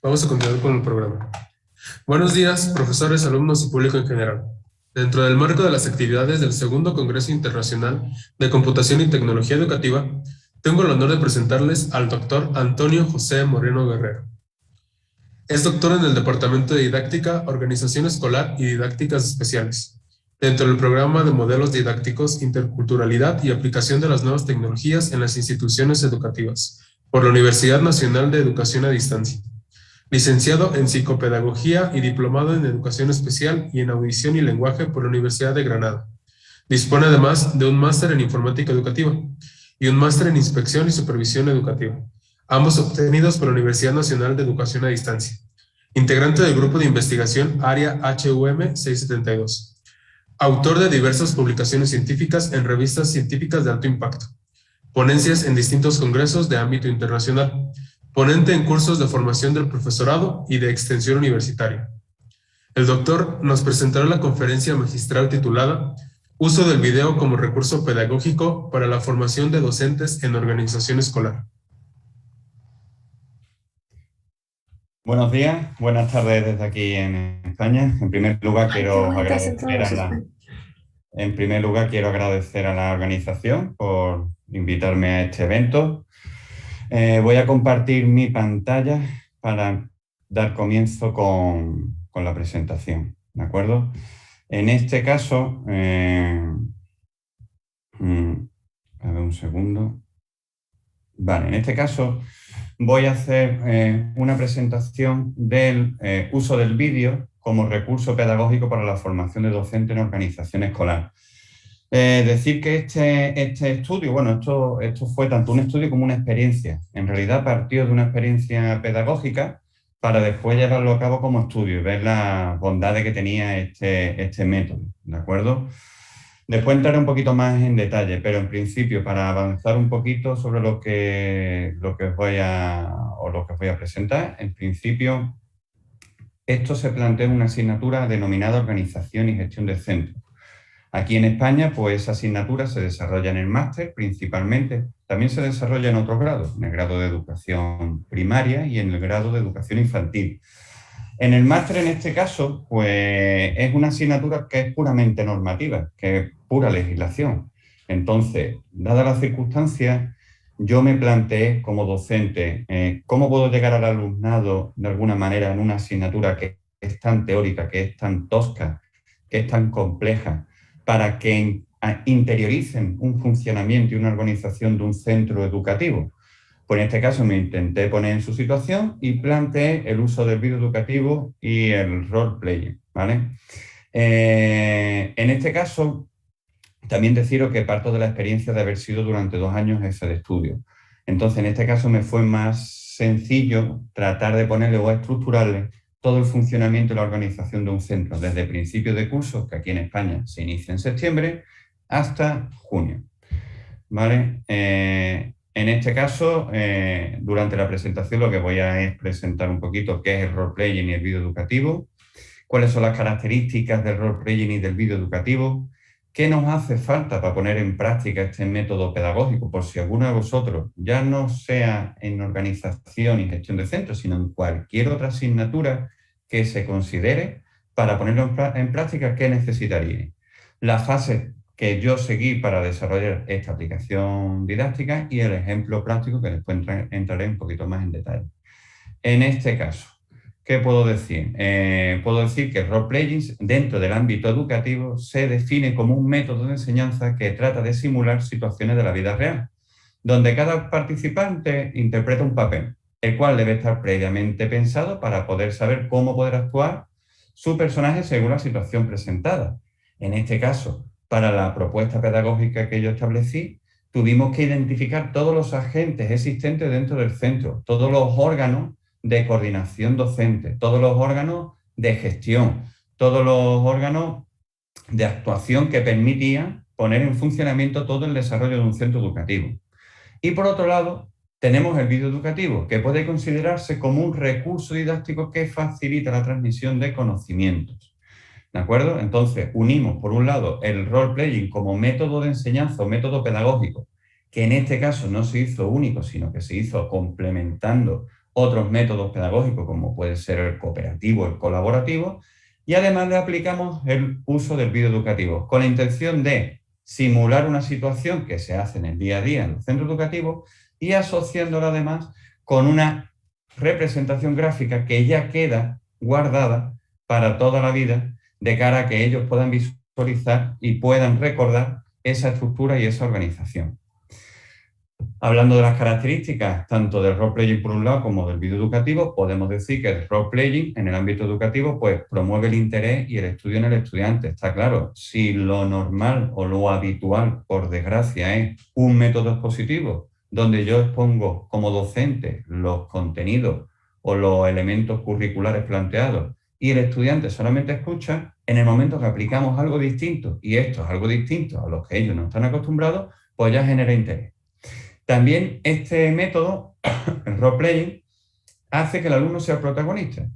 Vamos a continuar con el programa. Buenos días, profesores, alumnos y público en general. Dentro del marco de las actividades del Segundo Congreso Internacional de Computación y Tecnología Educativa, tengo el honor de presentarles al doctor Antonio José Moreno Guerrero. Es doctor en el Departamento de Didáctica, Organización Escolar y Didácticas Especiales, dentro del programa de Modelos Didácticos, Interculturalidad y Aplicación de las Nuevas Tecnologías en las Instituciones Educativas, por la Universidad Nacional de Educación a Distancia. Licenciado en Psicopedagogía y diplomado en Educación Especial y en Audición y Lenguaje por la Universidad de Granada. Dispone además de un máster en Informática Educativa y un máster en Inspección y Supervisión Educativa, ambos obtenidos por la Universidad Nacional de Educación a Distancia. Integrante del grupo de investigación Área HUM 672. Autor de diversas publicaciones científicas en revistas científicas de alto impacto. Ponencias en distintos congresos de ámbito internacional. Ponente en cursos de formación del profesorado y de extensión universitaria. El doctor nos presentará la conferencia magistral titulada Uso del video como recurso pedagógico para la formación de docentes en organización escolar. Buenos días, buenas tardes desde aquí en España. En primer lugar, quiero agradecer a la organización por invitarme a este evento. Voy a compartir mi pantalla para dar comienzo con la presentación, ¿de acuerdo? En este caso, a ver un segundo. Vale, en este caso voy a hacer una presentación del uso del vídeo como recurso pedagógico para la formación de docentes en organización escolar. Decir que este estudio, bueno, esto fue tanto un estudio como una experiencia. En realidad partió de una experiencia pedagógica para después llevarlo a cabo como estudio y ver las bondades que tenía este método, ¿de acuerdo? Después entraré un poquito más en detalle, pero en principio, para avanzar un poquito sobre lo que os voy a presentar, en principio, esto se plantea en una asignatura denominada Organización y Gestión de Centros. Aquí en España, pues esa asignatura se desarrolla en el máster principalmente. También se desarrolla en otros grados, en el grado de educación primaria y en el grado de educación infantil. En el máster, en este caso, pues es una asignatura que es puramente normativa, que es pura legislación. Entonces, dadas las circunstancias, yo me planteé como docente cómo puedo llegar al alumnado de alguna manera en una asignatura que es tan teórica, que es tan tosca, que es tan compleja, para que interioricen un funcionamiento y una organización de un centro educativo. Pues en este caso me intenté poner en su situación y planteé el uso del vídeo educativo y el role-playing, ¿vale? En este caso, también deciros que parto de la experiencia de haber sido durante 2 años jefe de estudio. Entonces, en este caso me fue más sencillo tratar de ponerle o estructurarle todo el funcionamiento y la organización de un centro, desde principios de curso, que aquí en España se inicia en septiembre, hasta junio, ¿vale? En este caso, durante la presentación lo que voy a es presentar un poquito qué es el role-playing y el vídeo educativo, cuáles son las características del role-playing y del vídeo educativo, qué nos hace falta para poner en práctica este método pedagógico, por si alguno de vosotros, ya no sea en organización y gestión de centros, sino en cualquier otra asignatura que se considere, para ponerlo en práctica, ¿qué necesitaríais? La fase que yo seguí para desarrollar esta aplicación didáctica y el ejemplo práctico que después entraré un poquito más en detalle. En este caso, ¿qué puedo decir? Puedo decir que el role-playing dentro del ámbito educativo se define como un método de enseñanza que trata de simular situaciones de la vida real, donde cada participante interpreta un papel, el cual debe estar previamente pensado para poder saber cómo poder actuar su personaje según la situación presentada. En este caso, para la propuesta pedagógica que yo establecí, tuvimos que identificar todos los agentes existentes dentro del centro, todos los órganos de coordinación docente, todos los órganos de gestión, todos los órganos de actuación que permitían poner en funcionamiento todo el desarrollo de un centro educativo. Y por otro lado, tenemos el vídeo educativo, que puede considerarse como un recurso didáctico que facilita la transmisión de conocimientos. ¿De acuerdo? Entonces, unimos, por un lado, el role-playing como método de enseñanza o método pedagógico, que en este caso no se hizo único, sino que se hizo complementando otros métodos pedagógicos, como puede ser el cooperativo, el colaborativo, y además le aplicamos el uso del vídeo educativo, con la intención de simular una situación que se hace en el día a día en los centros educativos y asociándola además con una representación gráfica que ya queda guardada para toda la vida, de cara a que ellos puedan visualizar y puedan recordar esa estructura y esa organización. Hablando de las características tanto del role-playing por un lado como del vídeo educativo, podemos decir que el role-playing en el ámbito educativo pues, promueve el interés y el estudio en el estudiante. Está claro, si lo normal o lo habitual, por desgracia, es un método expositivo donde yo expongo como docente los contenidos o los elementos curriculares planteados y el estudiante solamente escucha, en el momento que aplicamos algo distinto, y esto es algo distinto a lo que ellos no están acostumbrados, pues ya genera interés. También este método, el role-playing, hace que el alumno sea protagonista,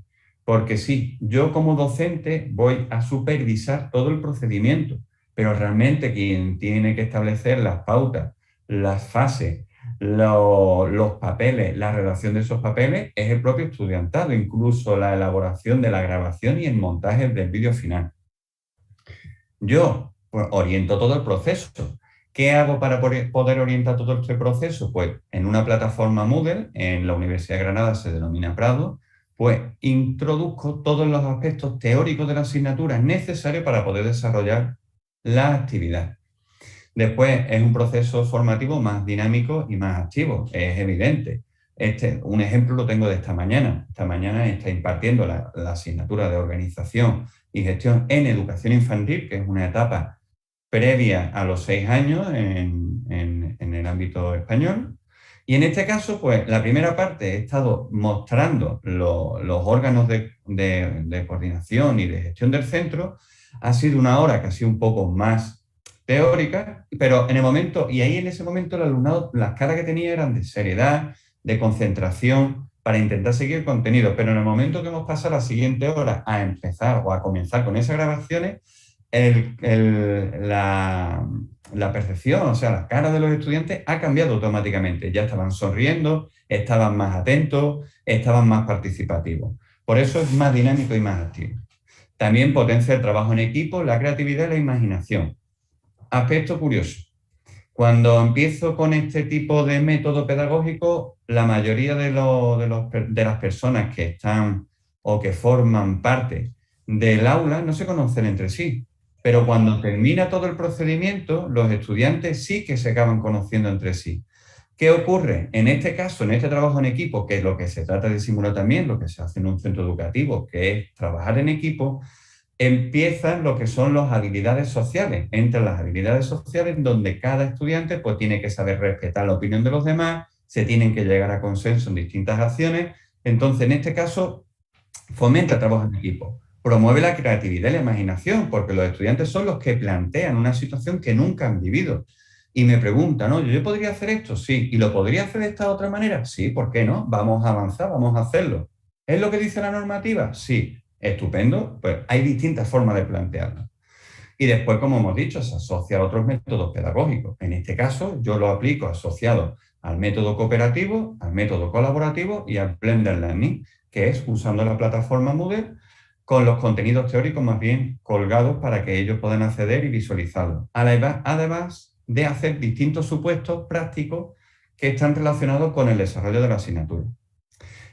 porque sí, yo como docente voy a supervisar todo el procedimiento, pero realmente quien tiene que establecer las pautas, las fases, los papeles, la redacción de esos papeles es el propio estudiantado, incluso la elaboración de la grabación y el montaje del vídeo final. Yo pues, oriento todo el proceso. ¿Qué hago para poder orientar todo este proceso? Pues en una plataforma Moodle, en la Universidad de Granada se denomina Prado, pues introduzco todos los aspectos teóricos de la asignatura necesarios para poder desarrollar la actividad. Después es un proceso formativo más dinámico y más activo, es evidente. Un ejemplo lo tengo de esta mañana. Esta mañana está impartiendo la asignatura de organización y gestión en educación infantil, que es una etapa previa a los 6 años en el ámbito español. Y en este caso, pues la primera parte he estado mostrando los órganos de coordinación y de gestión del centro. Ha sido una hora que ha sido un poco más teórica, pero en el momento, y ahí en ese momento el alumnado, las caras que tenía eran de seriedad, de concentración, para intentar seguir el contenido. Pero en el momento que hemos pasado la siguiente hora a empezar o a comenzar con esas grabaciones, la percepción, o sea, la cara de los estudiantes ha cambiado automáticamente. Ya estaban sonriendo, estaban más atentos, estaban más participativos. Por eso es más dinámico y más activo. También potencia el trabajo en equipo, la creatividad y la imaginación. Aspecto curioso. Cuando empiezo con este tipo de método pedagógico, la mayoría de las personas que están o que forman parte del aula no se conocen entre sí. Pero cuando termina todo el procedimiento, los estudiantes sí que se acaban conociendo entre sí. ¿Qué ocurre? En este caso, en este trabajo en equipo, que es lo que se trata de simular también, lo que se hace en un centro educativo, que es trabajar en equipo, empiezan lo que son las habilidades sociales. Entre las habilidades sociales donde cada estudiante pues, tiene que saber respetar la opinión de los demás, se tienen que llegar a consenso en distintas acciones. Entonces, en este caso, fomenta el trabajo en equipo. Promueve la creatividad y la imaginación, porque los estudiantes son los que plantean una situación que nunca han vivido. Y me preguntan, ¿no? ¿Yo podría hacer esto? Sí. ¿Y lo podría hacer de esta otra manera? Sí, ¿por qué no? Vamos a avanzar, vamos a hacerlo. ¿Es lo que dice la normativa? Sí. Estupendo. Pues hay distintas formas de plantearlo. Y después, como hemos dicho, se asocia a otros métodos pedagógicos. En este caso, yo lo aplico asociado al método cooperativo, al método colaborativo y al Blended Learning, que es usando la plataforma Moodle con los contenidos teóricos más bien colgados para que ellos puedan acceder y visualizarlos. Además de hacer distintos supuestos prácticos que están relacionados con el desarrollo de la asignatura.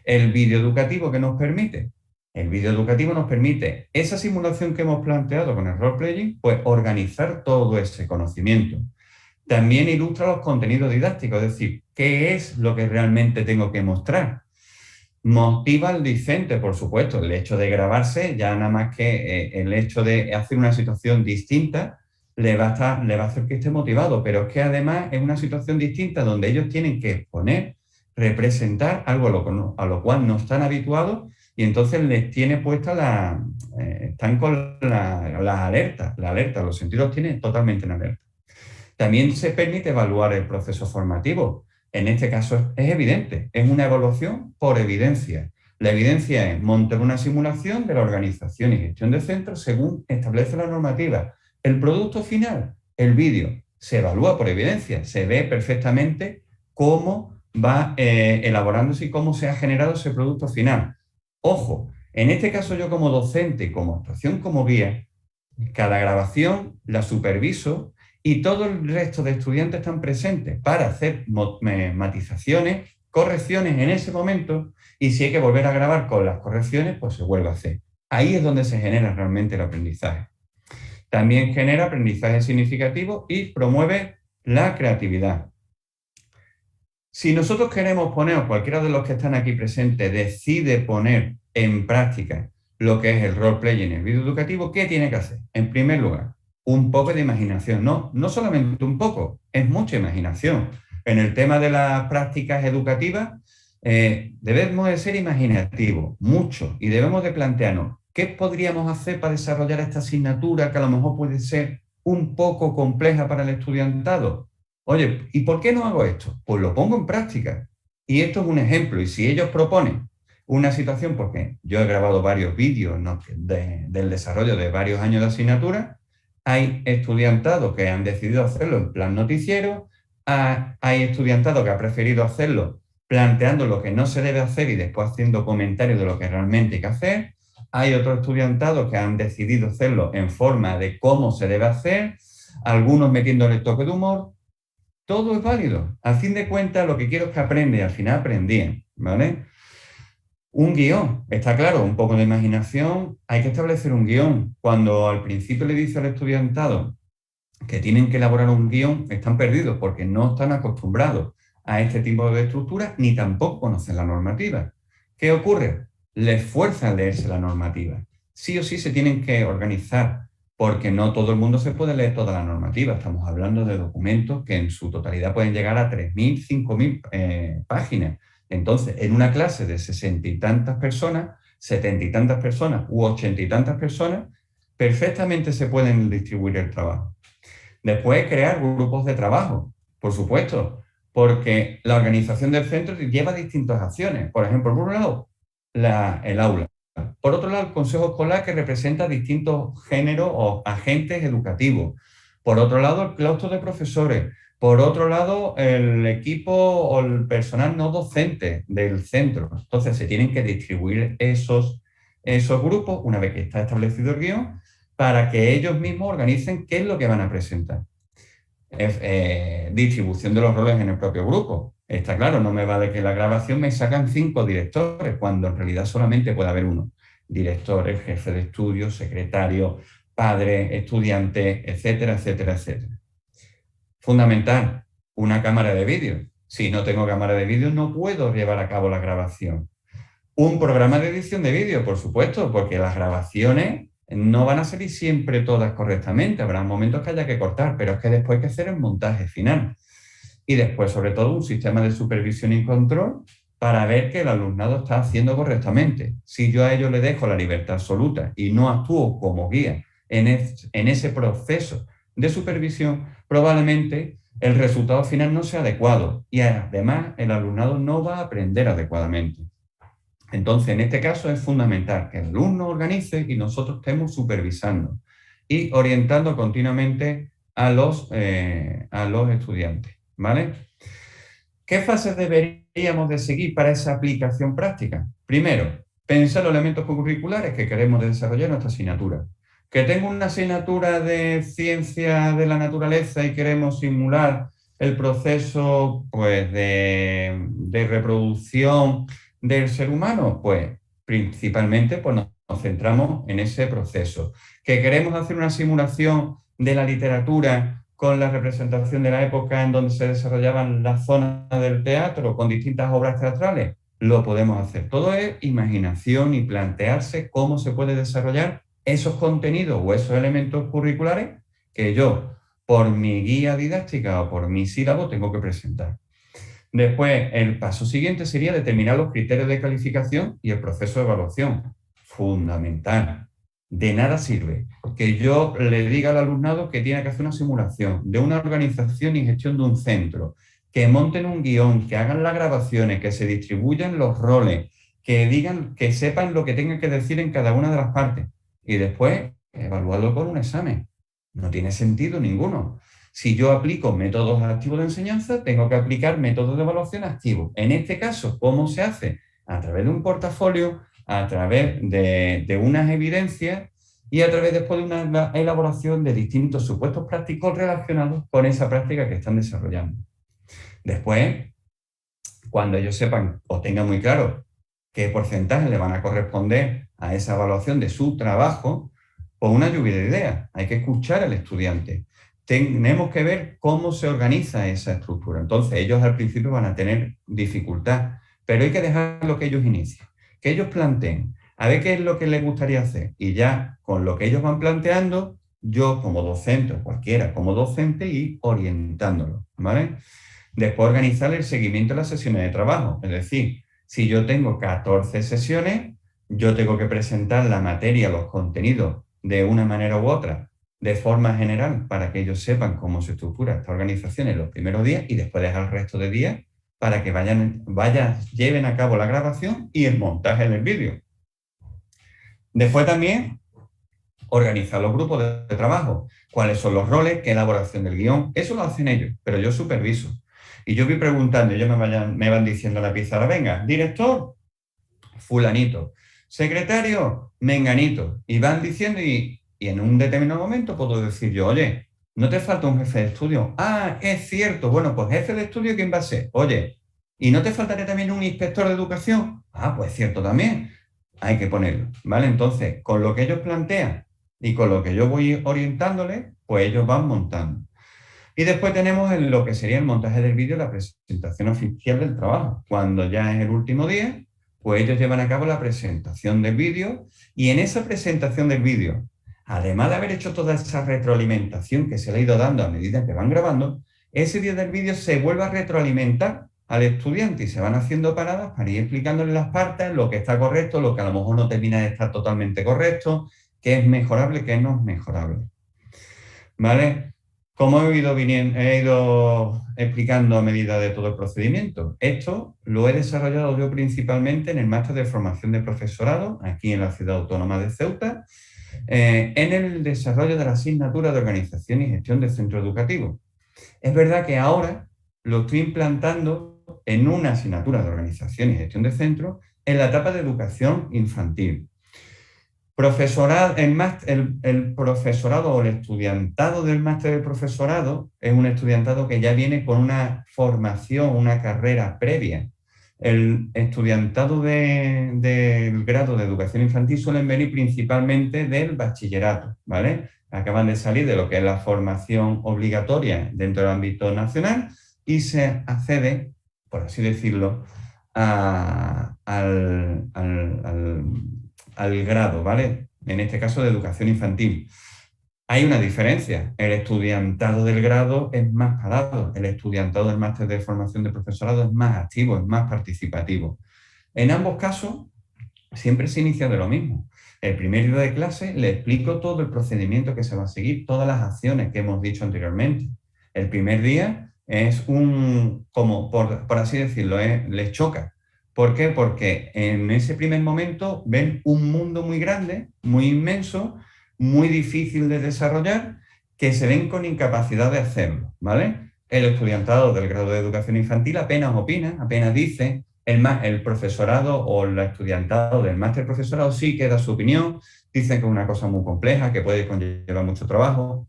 El vídeo educativo que nos permite. El vídeo educativo nos permite esa simulación que hemos planteado con el role-playing, pues organizar todo ese conocimiento. También ilustra los contenidos didácticos, es decir, ¿qué es lo que realmente tengo que mostrar? Motiva al docente, por supuesto, el hecho de grabarse, ya nada más que el hecho de hacer una situación distinta, le va a hacer que esté motivado, pero es que además es una situación distinta donde ellos tienen que exponer, representar algo a lo cual no están habituados y entonces les tiene puesta están con la alerta, los sentidos tienen totalmente en alerta. También se permite evaluar el proceso formativo. En este caso es evidente, es una evaluación por evidencia. La evidencia es montar una simulación de la organización y gestión de centros según establece la normativa. El producto final, el vídeo, se evalúa por evidencia, se ve perfectamente cómo va elaborándose y cómo se ha generado ese producto final. Ojo, en este caso yo como docente, como actuación como guía, cada grabación la superviso y todo el resto de estudiantes están presentes para hacer matizaciones, correcciones en ese momento, y si hay que volver a grabar con las correcciones, pues se vuelve a hacer. Ahí es donde se genera realmente el aprendizaje. También genera aprendizaje significativo y promueve la creatividad. Si nosotros queremos poner, o cualquiera de los que están aquí presentes decide poner en práctica lo que es el roleplay en el vídeo educativo, ¿qué tiene que hacer? En primer lugar, un poco de imaginación. No solamente un poco, es mucha imaginación. En el tema de las prácticas educativas, debemos de ser imaginativos, mucho, y debemos de plantearnos qué podríamos hacer para desarrollar esta asignatura que a lo mejor puede ser un poco compleja para el estudiantado. Oye, ¿y por qué no hago esto? Pues lo pongo en práctica. Y esto es un ejemplo. Y si ellos proponen una situación, porque yo he grabado varios vídeos, ¿no?, del desarrollo de varios años de asignatura, hay estudiantado que han decidido hacerlo en plan noticiero, hay estudiantado que ha preferido hacerlo planteando lo que no se debe hacer y después haciendo comentarios de lo que realmente hay que hacer. Hay otros estudiantados que han decidido hacerlo en forma de cómo se debe hacer, algunos metiéndole el toque de humor. Todo es válido. Al fin de cuentas, lo que quiero es que aprenda y al final aprendían, ¿vale? Un guión, está claro, un poco de imaginación. Hay que establecer un guión. Cuando al principio le dice al estudiantado que tienen que elaborar un guión, están perdidos porque no están acostumbrados a este tipo de estructura ni tampoco conocen la normativa. ¿Qué ocurre? Les fuerzan a leerse la normativa. Sí o sí se tienen que organizar, porque no todo el mundo se puede leer toda la normativa. Estamos hablando de documentos que en su totalidad pueden llegar a 3.000, 5.000 páginas. Entonces, en una clase de 60 y tantas personas, 70 y tantas personas u 80 y tantas personas, perfectamente se pueden distribuir el trabajo. Después, crear grupos de trabajo, por supuesto, porque la organización del centro lleva distintas acciones. Por ejemplo, por un lado, el aula. Por otro lado, el consejo escolar, que representa distintos géneros o agentes educativos. Por otro lado, el claustro de profesores. Por otro lado, el equipo o el personal no docente del centro. Entonces, se tienen que distribuir esos grupos, una vez que está establecido el guión, para que ellos mismos organicen qué es lo que van a presentar. Distribución de los roles en el propio grupo. Está claro, no me vale que en la grabación me sacan 5 directores, cuando en realidad solamente puede haber uno. Directores, jefe de estudio, secretario, padre, estudiante, etcétera, etcétera, etcétera. Fundamental, una cámara de vídeo. Si no tengo cámara de vídeo, no puedo llevar a cabo la grabación. Un programa de edición de vídeo, por supuesto, porque las grabaciones no van a salir siempre todas correctamente. Habrá momentos que haya que cortar, pero es que después hay que hacer el montaje final. Y después, sobre todo, un sistema de supervisión y control para ver que el alumnado está haciendo correctamente. Si yo a ellos les dejo la libertad absoluta y no actúo como guía en ese proceso de supervisión, probablemente el resultado final no sea adecuado y además el alumnado no va a aprender adecuadamente. Entonces, en este caso es fundamental que el alumno organice y nosotros estemos supervisando y orientando continuamente a los estudiantes, ¿vale? ¿Qué fases deberíamos de seguir para esa aplicación práctica? Primero, pensar los elementos curriculares que queremos desarrollar en nuestra asignatura. Que tengo una asignatura de ciencia de la naturaleza y queremos simular el proceso, pues, de reproducción del ser humano, pues principalmente pues, nos centramos en ese proceso. Que queremos hacer una simulación de la literatura con la representación de la época en donde se desarrollaban las zonas del teatro con distintas obras teatrales, lo podemos hacer. Todo es imaginación y plantearse cómo se puede desarrollar esos contenidos o esos elementos curriculares que yo, por mi guía didáctica o por mi sílabo, tengo que presentar. Después, el paso siguiente sería determinar los criterios de calificación y el proceso de evaluación. Fundamental. De nada sirve que yo le diga al alumnado que tiene que hacer una simulación de una organización y gestión de un centro, que monten un guión, que hagan las grabaciones, que se distribuyan los roles, que digan, que sepan lo que tengan que decir en cada una de las partes y después evaluarlo con un examen. No tiene sentido ninguno. Si yo aplico métodos activos de enseñanza, tengo que aplicar métodos de evaluación activos. En este caso, ¿cómo se hace? A través de un portafolio, a través de unas evidencias y a través después de una elaboración de distintos supuestos prácticos relacionados con esa práctica que están desarrollando. Después, cuando ellos sepan o tengan muy claro qué porcentaje le van a corresponder a esa evaluación de su trabajo, pues una lluvia de ideas. Hay que escuchar al estudiante. Tenemos que ver cómo se organiza esa estructura. Entonces, ellos al principio van a tener dificultad, pero hay que dejar lo que ellos inicien, que ellos planteen, a ver qué es lo que les gustaría hacer. Y ya con lo que ellos van planteando, yo como docente o cualquiera como docente ir orientándolo, ¿vale? Después organizar el seguimiento de las sesiones de trabajo. Es decir, si yo tengo 14 sesiones, yo tengo que presentar la materia, los contenidos de una manera u otra, de forma general, para que ellos sepan cómo se estructura esta organización en los primeros días y después dejar el resto de días para que lleven a cabo la grabación y el montaje del vídeo. Después también organizar los grupos de trabajo, cuáles son los roles, qué elaboración del guión, eso lo hacen ellos, pero yo superviso. Y yo voy preguntando, ellos me van diciendo a la pizarra, venga, director, fulanito, secretario, menganito, y van diciendo y en un determinado momento puedo decir yo, oye, ¿no te falta un jefe de estudio? Ah, es cierto, bueno, pues jefe de estudio, ¿quién va a ser? Oye, ¿y no te faltaría también un inspector de educación? Ah, pues cierto también, hay que ponerlo, ¿vale? Entonces, con lo que ellos plantean y con lo que yo voy orientándoles, pues ellos van montando. Y después tenemos lo que sería el montaje del vídeo, la presentación oficial del trabajo. Cuando ya es el último día, pues ellos llevan a cabo la presentación del vídeo y en esa presentación del vídeo, además de haber hecho toda esa retroalimentación que se le ha ido dando a medida que van grabando, ese día del vídeo se vuelve a retroalimentar al estudiante y se van haciendo paradas para ir explicándole las partes, lo que está correcto, lo que a lo mejor no termina de estar totalmente correcto, qué es mejorable, qué no es mejorable. ¿Vale? Como he ido explicando a medida de todo el procedimiento, esto lo he desarrollado yo principalmente en el máster de formación de profesorado, aquí en la Ciudad Autónoma de Ceuta, en el desarrollo de la asignatura de organización y gestión de centro educativo. Es verdad que ahora lo estoy implantando en una asignatura de organización y gestión de centro en la etapa de educación infantil. El profesorado o el estudiantado del máster de profesorado es un estudiantado que ya viene con una formación, una carrera previa. El estudiantado del grado de educación infantil suelen venir principalmente del bachillerato, ¿vale? Acaban de salir de lo que es la formación obligatoria dentro del ámbito nacional y se accede, por así decirlo, al grado, ¿vale? En este caso de educación infantil. Hay una diferencia. El estudiantado del grado es más parado. El estudiantado del máster de formación de profesorado es más activo, es más participativo. En ambos casos, siempre se inicia de lo mismo. El primer día de clase le explico todo el procedimiento que se va a seguir, todas las acciones que hemos dicho anteriormente. El primer día es como por así decirlo, les choca. ¿Por qué? Porque en ese primer momento ven un mundo muy grande, muy inmenso, muy difícil de desarrollar, que se ven con incapacidad de hacerlo, ¿vale? El estudiantado del grado de educación infantil apenas opina, apenas dice, el profesorado o el estudiantado del máster profesorado sí que da su opinión, dicen que es una cosa muy compleja, que puede conllevar mucho trabajo.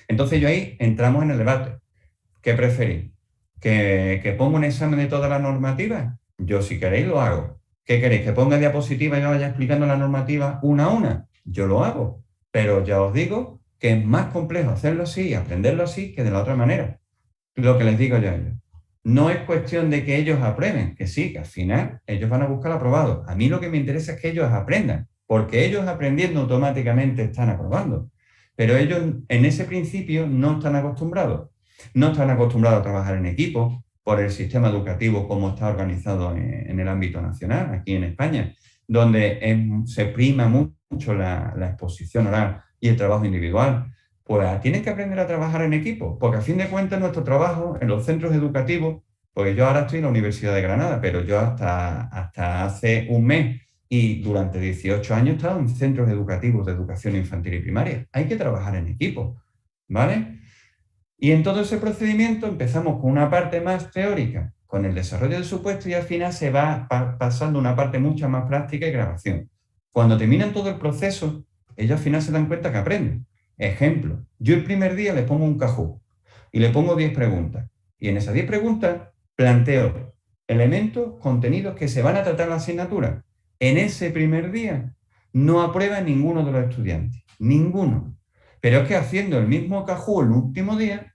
Entonces yo ahí entramos en el debate. ¿Qué preferís? ¿Que ponga un examen de toda la normativa? Yo, si queréis, lo hago. ¿Qué queréis? ¿Que ponga diapositiva y yo vaya explicando la normativa una a una? Yo lo hago. Pero ya os digo que es más complejo hacerlo así y aprenderlo así que de la otra manera. Lo que les digo yo a ellos. No es cuestión de que ellos aprueben, que sí, que al final ellos van a buscar aprobado. A mí lo que me interesa es que ellos aprendan, porque ellos aprendiendo automáticamente están aprobando. Pero ellos en ese principio no están acostumbrados. No están acostumbrados a trabajar en equipo por el sistema educativo como está organizado en el ámbito nacional, aquí en España, donde se prima mucho la exposición oral y el trabajo individual. Pues tienen que aprender a trabajar en equipo, porque a fin de cuentas nuestro trabajo en los centros educativos, porque yo ahora estoy en la Universidad de Granada, pero yo hasta hace un mes y durante 18 años he estado en centros educativos de educación infantil y primaria. Hay que trabajar en equipo, ¿vale? Y en todo ese procedimiento empezamos con una parte más teórica, con el desarrollo del supuesto, y al final se va pasando una parte mucho más práctica y grabación. Cuando terminan todo el proceso, ellos al final se dan cuenta que aprenden. Ejemplo, yo el primer día les pongo un Kahoot y le pongo 10 preguntas. Y en esas 10 preguntas planteo elementos, contenidos que se van a tratar en la asignatura. En ese primer día no aprueba ninguno de los estudiantes, ninguno. Pero es que haciendo el mismo Kahoot el último día,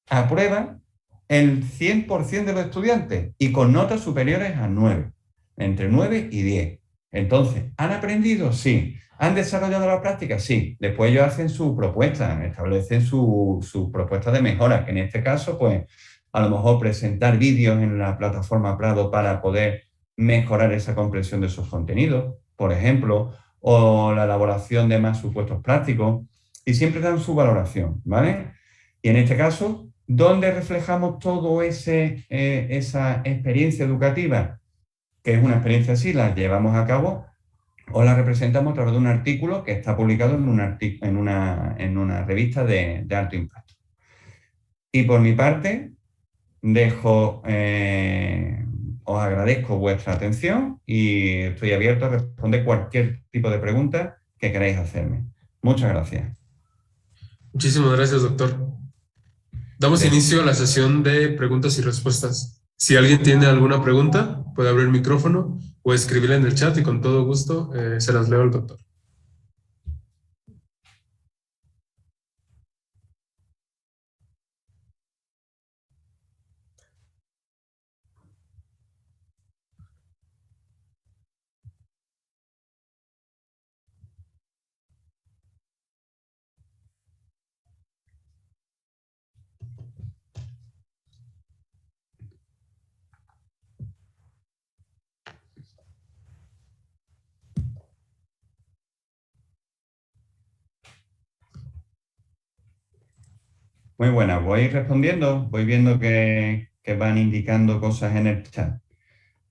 aprueba el 100% de los estudiantes y con notas superiores a 9, entre 9 y 10. Entonces, ¿han aprendido? Sí. ¿Han desarrollado la práctica? Sí. Después ellos hacen su propuesta, establecen su propuesta de mejora, que en este caso, pues, a lo mejor presentar vídeos en la plataforma Prado para poder mejorar esa comprensión de sus contenidos, por ejemplo, o la elaboración de más supuestos prácticos, y siempre dan su valoración, ¿vale? Y en este caso, ¿dónde reflejamos todo esa experiencia educativa? Que es una experiencia así, la llevamos a cabo o la representamos a través de un artículo que está publicado en una revista de alto impacto. Y por mi parte, os agradezco vuestra atención y estoy abierto a responder cualquier tipo de pregunta que queráis hacerme. Muchas gracias. Muchísimas gracias, doctor. Damos inicio a la sesión de preguntas y respuestas. Si alguien tiene alguna pregunta, puede abrir el micrófono o escribirla en el chat y con todo gusto se las leo al doctor. Muy buena, voy respondiendo, voy viendo que van indicando cosas en el chat.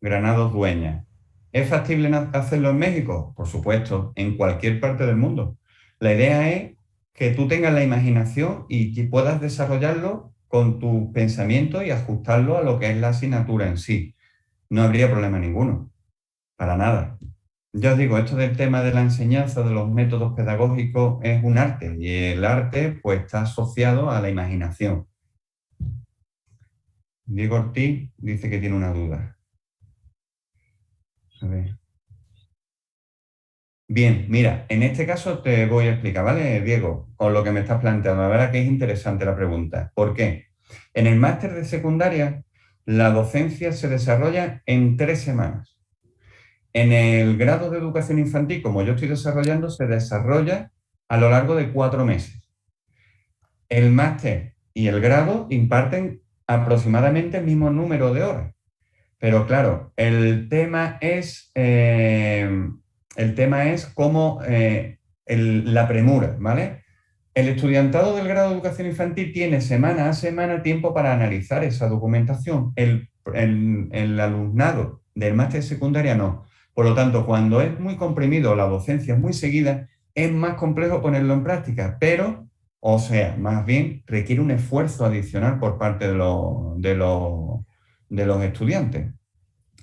Granados Dueñas. ¿Es factible hacerlo en México? Por supuesto, en cualquier parte del mundo. La idea es que tú tengas la imaginación y que puedas desarrollarlo con tu pensamiento y ajustarlo a lo que es la asignatura en sí. No habría problema ninguno, para nada. Ya os digo, esto del tema de la enseñanza, de los métodos pedagógicos, es un arte y el arte pues está asociado a la imaginación. Diego Ortiz dice que tiene una duda. A ver. Bien, mira, en este caso te voy a explicar, ¿vale, Diego? Con lo que me estás planteando. La verdad que es interesante la pregunta. ¿Por qué? En el máster de secundaria, la docencia se desarrolla en 3 semanas. En el grado de educación infantil, como yo estoy desarrollando, se desarrolla a lo largo de 4 meses. El máster y el grado imparten aproximadamente el mismo número de horas. Pero claro, el tema es cómo la premura, ¿vale? El estudiantado del grado de educación infantil tiene semana a semana tiempo para analizar esa documentación. El alumnado del máster de secundaria no. Por lo tanto, cuando es muy comprimido, la docencia es muy seguida, es más complejo ponerlo en práctica, pero, o sea, más bien requiere un esfuerzo adicional por parte de los estudiantes,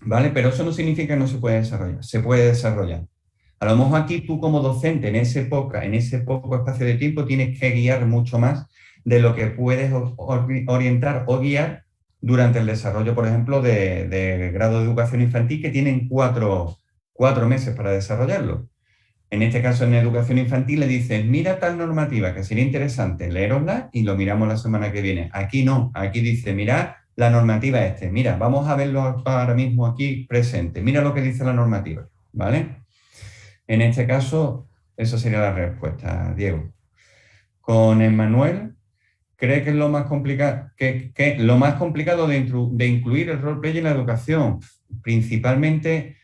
¿vale? Pero eso no significa que no se puede desarrollar, se puede desarrollar. A lo mejor aquí tú como docente en ese poco espacio de tiempo tienes que guiar mucho más de lo que puedes orientar o guiar durante el desarrollo, por ejemplo, de grado de educación infantil, que tienen 4 meses para desarrollarlo. En este caso, en educación infantil le dices, mira tal normativa, que sería interesante, leerosla y lo miramos la semana que viene. Aquí no, aquí dice, mira la normativa mira, vamos a verlo ahora mismo aquí presente, mira lo que dice la normativa, ¿vale? En este caso, esa sería la respuesta, Diego. Con Emmanuel, ¿cree que es lo más complicado, lo más complicado de incluir el roleplay en la educación? Principalmente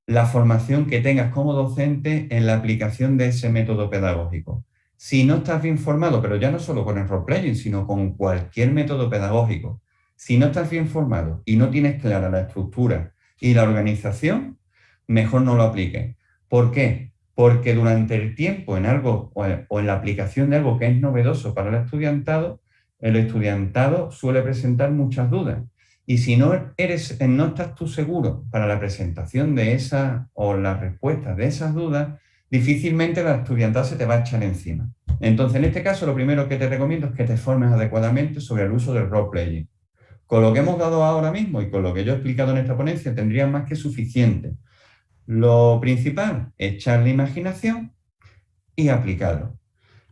la formación que tengas como docente en la aplicación de ese método pedagógico. Si no estás bien formado, pero ya no solo con el roleplaying, sino con cualquier método pedagógico, si no estás bien formado y no tienes clara la estructura y la organización, mejor no lo apliques. ¿Por qué? Porque durante el tiempo en algo o en la aplicación de algo que es novedoso para el estudiantado, el estudiantado suele presentar muchas dudas. Y si no estás tú seguro para la presentación de esas o las respuestas de esas dudas, difícilmente el estudiantado se te va a echar encima. Entonces, en este caso, lo primero que te recomiendo es que te formes adecuadamente sobre el uso del role-playing. Con lo que hemos dado ahora mismo y con lo que yo he explicado en esta ponencia, tendría más que suficiente. Lo principal, echar la imaginación y aplicarlo.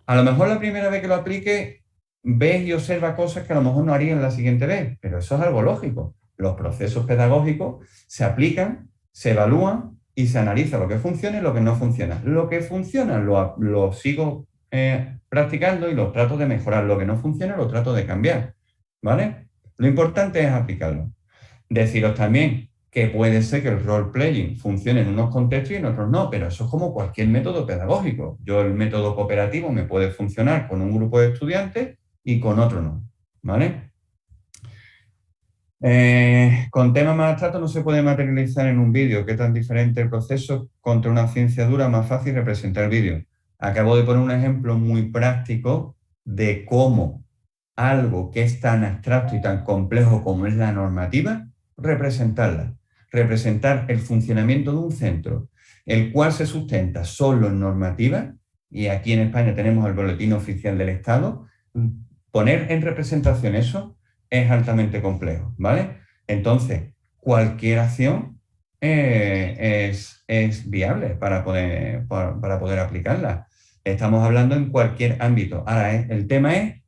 A lo mejor la primera vez que lo aplique, ves y observa cosas que a lo mejor no harías la siguiente vez, pero eso es algo lógico. Los procesos pedagógicos se aplican, se evalúan y se analiza lo que funciona y lo que no funciona. Lo que funciona lo sigo practicando y lo trato de mejorar. Lo que no funciona lo trato de cambiar, ¿vale? Lo importante es aplicarlo. Deciros también que puede ser que el role-playing funcione en unos contextos y en otros no, pero eso es como cualquier método pedagógico. El método cooperativo me puede funcionar con un grupo de estudiantes y con otro no, ¿vale? Con temas más abstractos no se puede materializar en un vídeo. ¿Qué tan diferente el proceso contra una ciencia dura? Más fácil representar el vídeo. Acabo de poner un ejemplo muy práctico de cómo algo que es tan abstracto y tan complejo como es la normativa, representarla. Representar el funcionamiento de un centro, el cual se sustenta solo en normativa, y aquí en España tenemos el Boletín Oficial del Estado, poner en representación eso es altamente complejo, ¿vale? Entonces, cualquier acción es viable para poder aplicarla. Estamos hablando en cualquier ámbito. Ahora, el tema es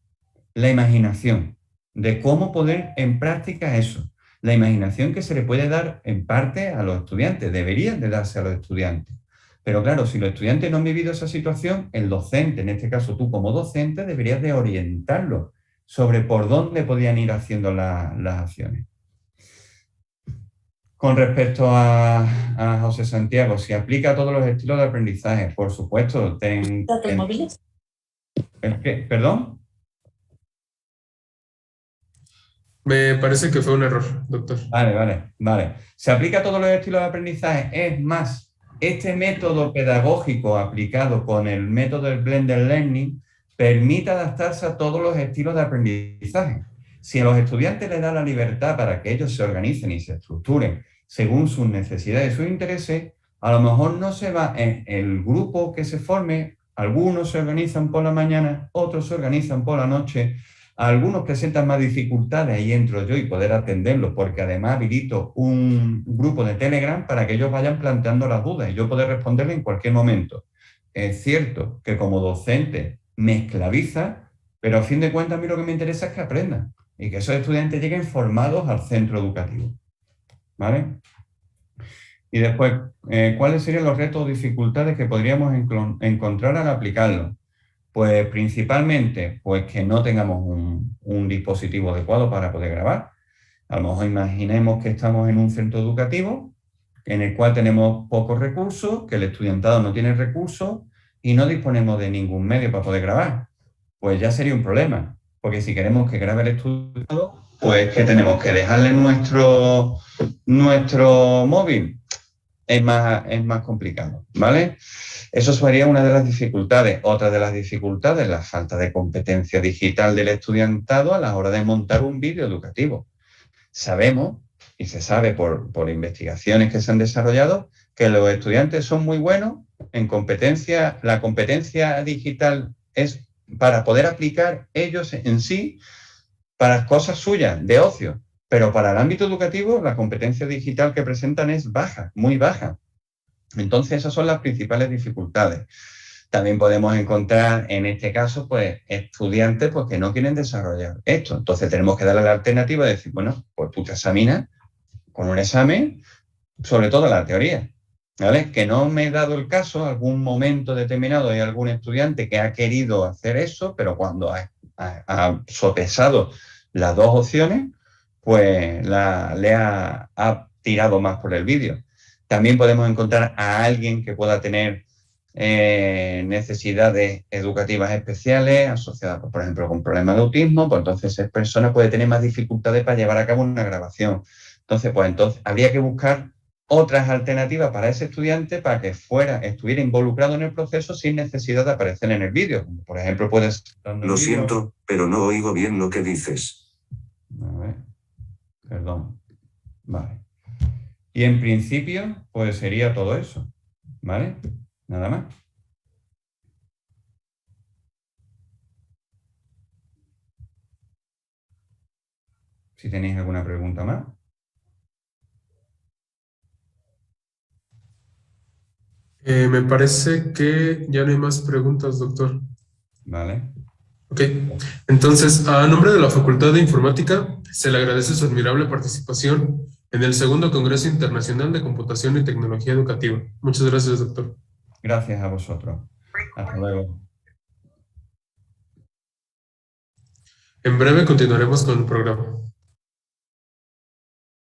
la imaginación, de cómo poner en práctica eso. La imaginación que se le puede dar en parte a los estudiantes, deberían de darse a los estudiantes. Pero claro, si los estudiantes no han vivido esa situación, el docente, en este caso tú como docente, deberías de orientarlos sobre por dónde podían ir haciendo las acciones. Con respecto a José Santiago, si aplica a todos los estilos de aprendizaje, por supuesto. ¿Datos móviles? ¿Perdón? Me parece que fue un error, doctor. Vale. Se aplica a todos los estilos de aprendizaje. Es más, este método pedagógico aplicado con el método del Blended Learning permite adaptarse a todos los estilos de aprendizaje. Si a los estudiantes les da la libertad para que ellos se organicen y se estructuren según sus necesidades y sus intereses, a lo mejor no se va en el grupo que se forme, algunos se organizan por la mañana, otros se organizan por la noche. Algunos presentan más dificultades, ahí entro yo y poder atenderlos, porque además habilito un grupo de Telegram para que ellos vayan planteando las dudas y yo poder responderles en cualquier momento. Es cierto que como docente me esclaviza, pero a fin de cuentas a mí lo que me interesa es que aprendan y que esos estudiantes lleguen formados al centro educativo, ¿vale? Y después, ¿cuáles serían los retos o dificultades que podríamos encontrar al aplicarlo? Pues principalmente, pues que no tengamos un dispositivo adecuado para poder grabar. A lo mejor imaginemos que estamos en un centro educativo en el cual tenemos pocos recursos, que el estudiantado no tiene recursos y no disponemos de ningún medio para poder grabar. Pues ya sería un problema, porque si queremos que grabe el estudiantado, pues que tenemos que dejarle nuestro móvil. Es más complicado, ¿vale? Eso sería una de las dificultades. Otra de las dificultades, la falta de competencia digital del estudiantado a la hora de montar un vídeo educativo. Sabemos, y se sabe por investigaciones que se han desarrollado, que los estudiantes son muy buenos en competencia. La competencia digital es para poder aplicar ellos en sí para cosas suyas, de ocio. Pero para el ámbito educativo, la competencia digital que presentan es baja, muy baja. Entonces, esas son las principales dificultades. También podemos encontrar, en este caso, pues, estudiantes pues, que no quieren desarrollar esto. Entonces, tenemos que darle la alternativa de decir, bueno, pues tú te examinas con un examen, sobre todo la teoría, ¿vale? Que no me he dado el caso, algún momento determinado hay algún estudiante que ha querido hacer eso, pero cuando ha sopesado las dos opciones, pues le ha tirado más por el vídeo. También podemos encontrar a alguien que pueda tener necesidades educativas especiales asociadas, por ejemplo, con problemas de autismo, pues entonces esa persona puede tener más dificultades para llevar a cabo una grabación. Entonces habría que buscar otras alternativas para ese estudiante para que estuviera involucrado en el proceso sin necesidad de aparecer en el vídeo. Por ejemplo, puedes... Lo siento, pero no oigo bien lo que dices. A ver, perdón. Vale. Y en principio, pues sería todo eso. ¿Vale? Nada más. Si tenéis alguna pregunta más. Me parece que ya no hay más preguntas, doctor. Vale. Ok, entonces, a nombre de la Facultad de Informática, se le agradece su admirable participación en el segundo Congreso Internacional de Computación y Tecnología Educativa. Muchas gracias, doctor. Gracias a vosotros. Hasta luego. En breve continuaremos con el programa.